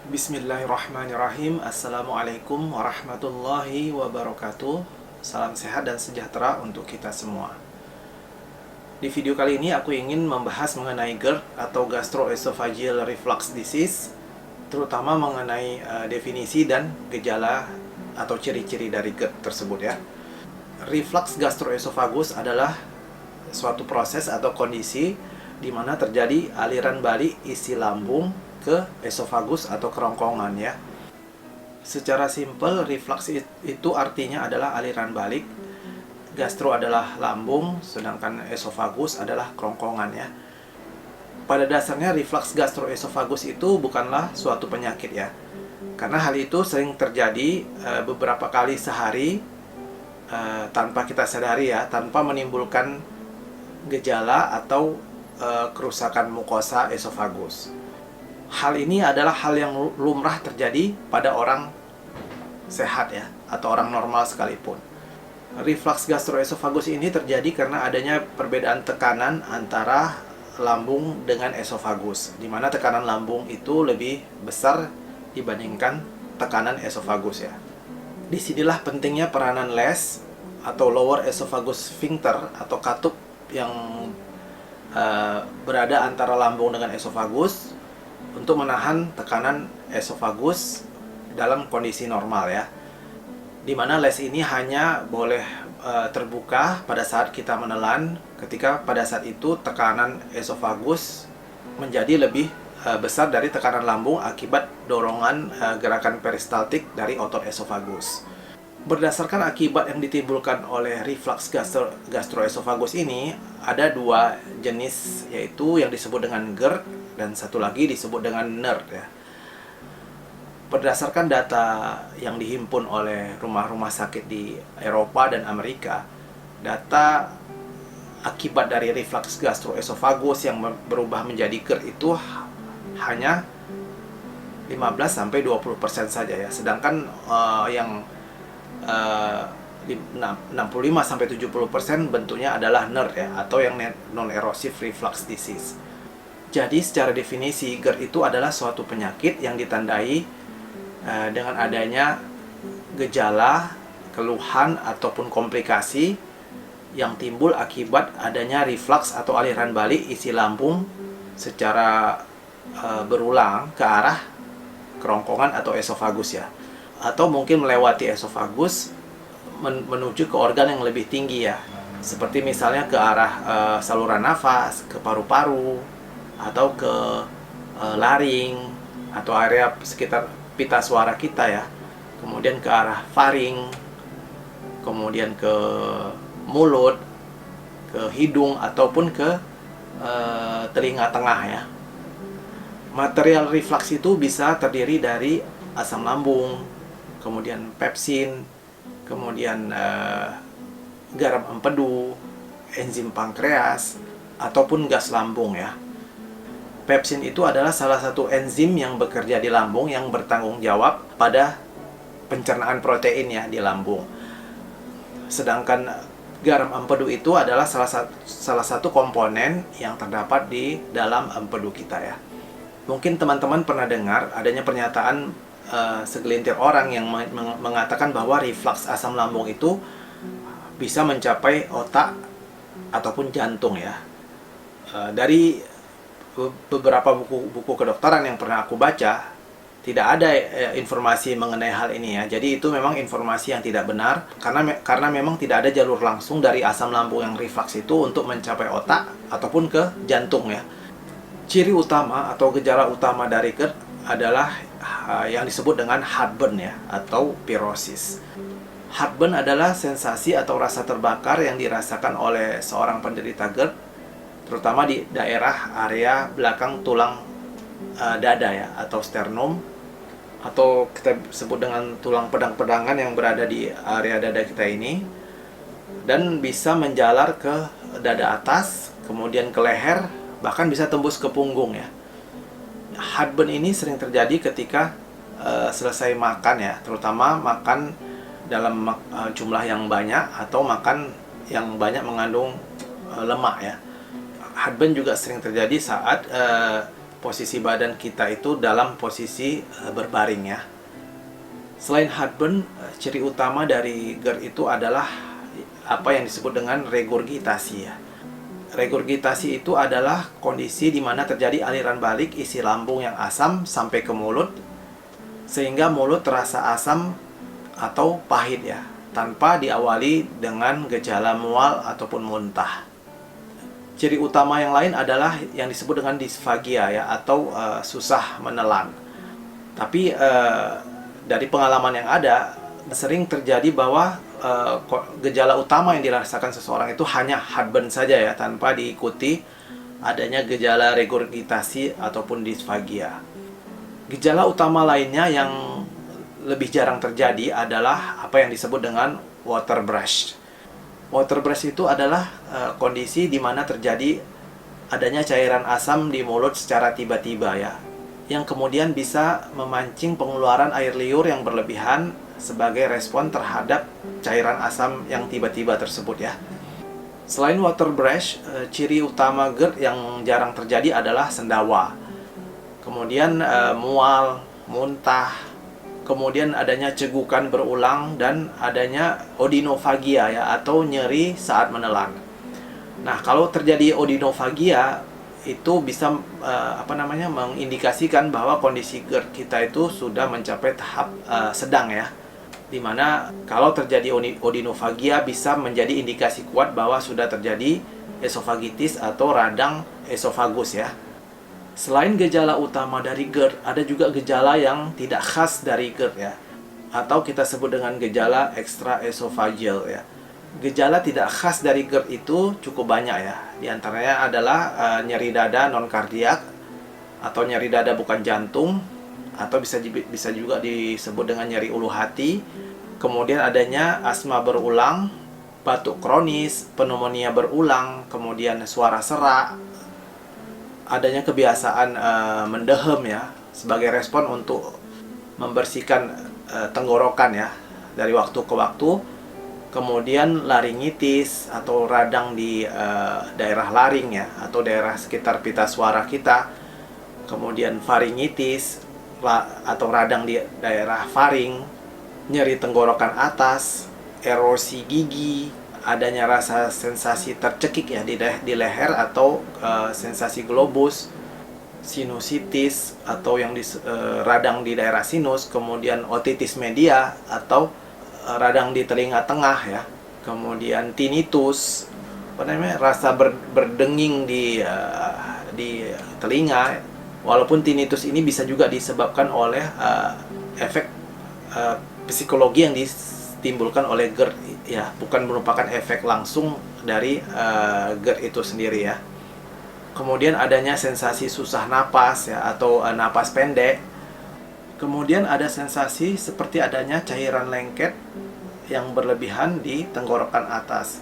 Bismillahirrahmanirrahim. Assalamualaikum warahmatullahi wabarakatuh. Salam sehat dan sejahtera untuk kita semua. Di video kali ini aku ingin membahas mengenai GERD atau Gastroesophageal Reflux Disease, terutama mengenai definisi dan gejala atau ciri-ciri dari GERD tersebut ya. Reflux gastroesophagus adalah suatu proses atau kondisi di mana terjadi aliran balik isi lambung ke esofagus atau kerongkongan ya. Secara simpel, reflux itu artinya adalah aliran balik. Gastro adalah lambung, sedangkan esofagus adalah kerongkongan ya. Pada dasarnya reflux gastroesofagus itu bukanlah suatu penyakit ya. Karena hal itu sering terjadi beberapa kali sehari tanpa kita sadari ya, tanpa menimbulkan gejala atau kerusakan mukosa esofagus. Hal ini adalah hal yang lumrah terjadi pada orang sehat ya, atau orang normal sekalipun. Reflux gastroesophagus ini terjadi karena adanya perbedaan tekanan antara lambung dengan esofagus, di mana tekanan lambung itu lebih besar dibandingkan tekanan esofagus ya. Disinilah pentingnya peranan les atau lower esophagus sphincter atau katup yang berada antara lambung dengan esofagus untuk menahan tekanan esofagus dalam kondisi normal ya. Dimana les ini hanya boleh terbuka pada saat kita menelan, ketika pada saat itu tekanan esofagus menjadi lebih besar dari tekanan lambung akibat dorongan gerakan peristaltik dari otot esofagus. Berdasarkan akibat yang ditimbulkan oleh reflux gastroesophagus ini, ada dua jenis, yaitu yang disebut dengan GERD dan satu lagi disebut dengan NERD ya. Berdasarkan data yang dihimpun oleh rumah-rumah sakit di Eropa dan Amerika, data akibat dari reflux gastroesophagus yang berubah menjadi GERD itu hanya 15-20% saja ya. Sedangkan yang 65-70% bentuknya adalah NERD ya, atau yang non-erosive reflux disease. Jadi secara definisi GERD itu adalah suatu penyakit yang ditandai dengan adanya gejala, keluhan ataupun komplikasi yang timbul akibat adanya reflux atau aliran balik isi lambung secara berulang ke arah kerongkongan atau esofagus ya. Atau mungkin melewati esofagus menuju ke organ yang lebih tinggi ya. Seperti misalnya ke arah saluran nafas, ke paru-paru, atau ke laring atau area sekitar pita suara kita ya, kemudian ke arah faring, kemudian ke mulut, ke hidung ataupun ke telinga tengah ya. Material reflux itu bisa terdiri dari asam lambung, kemudian pepsin, kemudian garam empedu, enzim pankreas ataupun gas lambung ya. Pepsin itu adalah salah satu enzim yang bekerja di lambung yang bertanggung jawab pada pencernaan protein ya di lambung. Sedangkan garam empedu itu adalah salah satu komponen yang terdapat di dalam empedu kita ya. Mungkin teman-teman pernah dengar adanya pernyataan segelintir orang yang mengatakan bahwa reflux asam lambung itu bisa mencapai otak ataupun jantung ya. Dari beberapa buku kedokteran yang pernah aku baca, tidak ada informasi mengenai hal ini ya. Jadi itu memang informasi yang tidak benar karena memang tidak ada jalur langsung dari asam lambung yang reflux itu untuk mencapai otak ataupun ke jantung ya. Ciri utama atau gejala utama dari GERD adalah yang disebut dengan heartburn ya, atau pirosis. Heartburn adalah sensasi atau rasa terbakar yang dirasakan oleh seorang penderita GERD, terutama di daerah area belakang tulang dada ya, atau sternum, atau kita sebut dengan tulang pedang-pedangan yang berada di area dada kita ini, dan bisa menjalar ke dada atas, kemudian ke leher, bahkan bisa tembus ke punggung ya. Heartburn ini sering terjadi ketika selesai makan ya, terutama makan dalam jumlah yang banyak atau makan yang banyak mengandung lemak ya. Heartburn juga sering terjadi saat posisi badan kita itu dalam posisi berbaring ya. Selain heartburn, ciri utama dari GERD itu adalah apa yang disebut dengan regurgitasi ya. Regurgitasi itu adalah kondisi di mana terjadi aliran balik isi lambung yang asam sampai ke mulut, sehingga mulut terasa asam atau pahit ya, tanpa diawali dengan gejala mual ataupun muntah. Ciri utama yang lain adalah yang disebut dengan disfagia ya, atau susah menelan. Tapi dari pengalaman yang ada, sering terjadi bahwa gejala utama yang dirasakan seseorang itu hanya heartburn saja ya, tanpa diikuti adanya gejala regurgitasi ataupun disfagia. Gejala utama lainnya yang lebih jarang terjadi adalah apa yang disebut dengan water brush. Water brush itu adalah kondisi di mana terjadi adanya cairan asam di mulut secara tiba-tiba ya, yang kemudian bisa memancing pengeluaran air liur yang berlebihan sebagai respon terhadap cairan asam yang tiba-tiba tersebut ya. Selain water brush, ciri utama GERD yang jarang terjadi adalah sendawa. Kemudian mual, muntah, kemudian adanya cegukan berulang dan adanya odinofagia ya, atau nyeri saat menelan. Nah, kalau terjadi odinofagia itu bisa mengindikasikan bahwa kondisi GERD kita itu sudah mencapai tahap sedang ya. Dimana kalau terjadi odinofagia bisa menjadi indikasi kuat bahwa sudah terjadi esofagitis atau radang esofagus ya. Selain gejala utama dari GERD, ada juga gejala yang tidak khas dari GERD ya, atau kita sebut dengan gejala extraesophageal ya. Gejala tidak khas dari GERD itu cukup banyak ya. Di antaranya adalah nyeri dada non kardiak atau nyeri dada bukan jantung, atau bisa juga disebut dengan nyeri ulu hati. Kemudian adanya asma berulang, batuk kronis, pneumonia berulang, kemudian suara serak, adanya kebiasaan mendehem ya, sebagai respon untuk membersihkan tenggorokan ya dari waktu ke waktu. Kemudian laringitis atau radang di daerah laring ya, atau daerah sekitar pita suara kita. Kemudian faringitis atau radang di daerah faring, nyeri tenggorokan atas, erosi gigi, adanya rasa sensasi tercekik ya di leher atau sensasi globus, sinusitis atau yang radang di daerah sinus, kemudian otitis media atau radang di telinga tengah ya, kemudian tinnitus, rasa berdenging di telinga. Walaupun tinnitus ini bisa juga disebabkan oleh efek psikologi yang ditimbulkan oleh GERD ya, bukan merupakan efek langsung dari GERD itu sendiri ya. Kemudian adanya sensasi susah napas ya, atau napas pendek. Kemudian ada sensasi seperti adanya cairan lengket yang berlebihan di tenggorokan atas,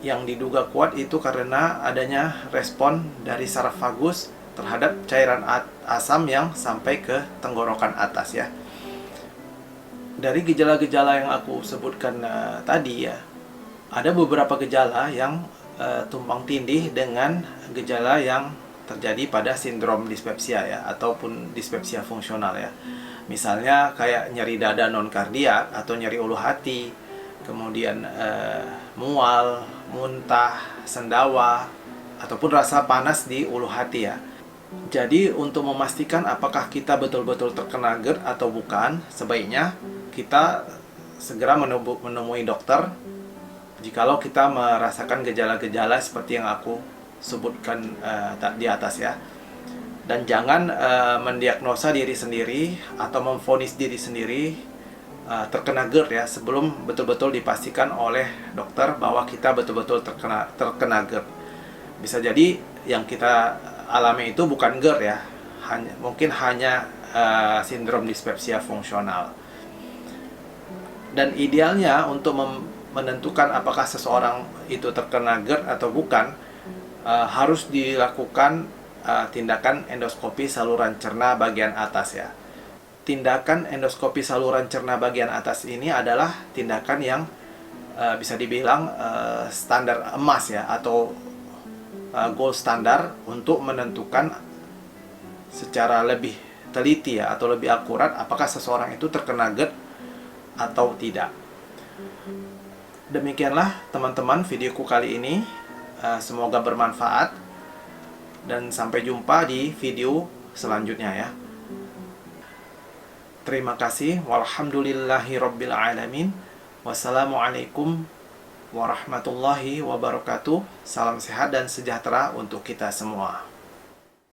yang diduga kuat itu karena adanya respon dari saraf vagus terhadap cairan asam yang sampai ke tenggorokan atas ya. Dari gejala-gejala yang aku sebutkan tadi ya, ada beberapa gejala yang tumpang tindih dengan gejala yang terjadi pada sindrom dispepsia ya, ataupun dispepsia fungsional ya. Misalnya kayak nyeri dada non kardiak atau nyeri ulu hati, kemudian mual, muntah, sendawa, ataupun rasa panas di ulu hati ya. Jadi untuk memastikan apakah kita betul-betul terkena GERD atau bukan, sebaiknya kita segera menemui dokter jikalau kita merasakan gejala-gejala seperti yang aku sebutkan di atas ya. Dan jangan mendiagnosa diri sendiri atau memvonis diri sendiri terkena GERD ya, sebelum betul-betul dipastikan oleh dokter bahwa kita betul-betul terkena GERD. Bisa jadi yang kita alami itu bukan GERD ya, mungkin hanya sindrom dispepsia fungsional. Dan idealnya untuk menentukan apakah seseorang itu terkena GERD atau bukan, harus dilakukan tindakan endoskopi saluran cerna bagian atas ya. Tindakan endoskopi saluran cerna bagian atas ini adalah tindakan yang bisa dibilang standar emas ya, atau gold standar untuk menentukan secara lebih teliti ya, atau lebih akurat apakah seseorang itu terkena GERD atau tidak. Demikianlah teman-teman videoku kali ini. Semoga bermanfaat dan sampai jumpa di video selanjutnya ya. Terima kasih. Walhamdulillahirabbil alamin. Wassalamualaikum warahmatullahi wabarakatuh. Salam sehat dan sejahtera untuk kita semua.